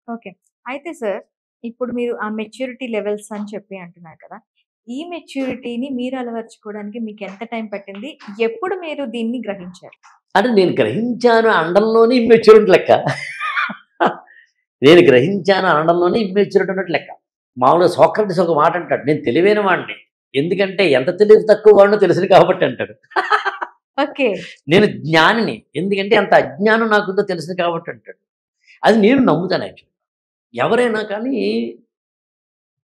Okay. అయితే sir, ఇప్పుడు మీరు ఆ మెచ్యూరిటీ లెవెల్స్ అని చెప్పి అంటున్నారు కదా! ఈ మెచ్యూరిటీని మీరు అలవరుచుకోవడానికి మీకెంత టైం పట్టింది? ఎప్పుడు మీరు దీన్ని గ్రహించారు? అంటే నేను గ్రహించాను అనడంలోనే ఇమ్మెచ్యూరిటీ లెక్క. నేను గ్రహించాను అనడంలోనే ఇమ్మెచ్యూరిటీ ఉన్నట్టు లెక్క. మామూలుగా సోక్రటీస్ ఒక మాట అంటాడు. నేను తెలివైన వాడిని. ఎందుకంటే ఎంత తెలివి తక్కువ వాడినో తెలుసును కాబట్టి అంటాడు. ఓకే. నేను జ్ఞానిని. ఎందుకంటే ఎంత అజ్ఞానం నాకుందో తెలుసును కాబట్టి అంటాడు. అది నేను నమ్ముతాను యాక్చువల్‌గా. ఎవరైనా కానీ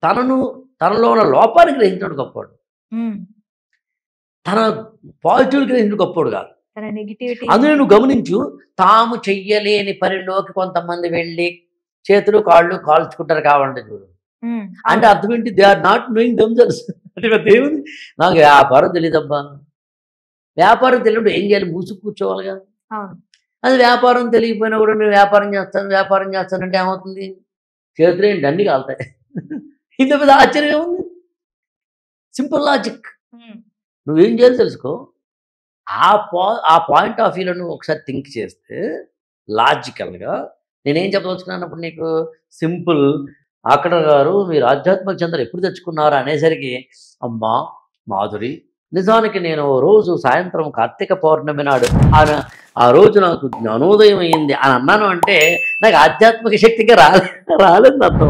తనను తనలో ఉన్న లోపాన్ని గ్రహించినోడు గొప్పోడు. హ్మ్. తన పాజిటివ్ గ్రహించినోడు గొప్పోడు కాదు. తన నెగటివిటీ అందులో నువ్వు గమనించు, తాము చెయ్యలేని పనిలోకి కొంతమంది వెళ్ళి చేతులు, కాళ్ళు కాల్చుకుంటారు కావాలంటే చూడు. హ్మ్. అంటే అవును. అర్థం ఏంటి? They are not doing themselves. అంటే దేవుడు నాకు వ్యాపారం తెలీదబ్బా! వ్యాపారం తెలియనప్పుడు ఏం చేయాలి? మూసుకు కూర్చోవాలిగా. అవును. అది వ్యాపారం తెలియకపోయినా కూడా నేను వ్యాపారం చేస్తానంటే ఏమవుతుంది? చేతులేంటి అన్నీ కాలుతాయి. ఇంత పెద్ద ఆశ్చర్యం ఏముంది? Simple logic. హ్మ్. నువ్వేం చేయాలో తెలుసుకో. ఆ పా ఆ పాయింట్ ఆఫ్ వ్యూలో నువ్వు ఒకసారి థింక్ చేస్తే లాజికల్‌గా నేనేం చెప్పదలుచుకున్నాను అప్పుడు నీకు సింపుల్. అక్కడ గారు మీరు ఆధ్యాత్మిక చింతన ఎప్పుడు తెచ్చుకున్నారు అనేసరికి, అమ్మా! మాధురి నిజానికి నేను ఓ రోజు సాయంత్రం కార్తీక పౌర్ణమి నాడు ఆ రోజు నాకు జ్ఞానోదయం అయింది అని అన్నాను అంటే నాకు ఆధ్యాత్మిక శక్తిగా రాలేదు నాతో.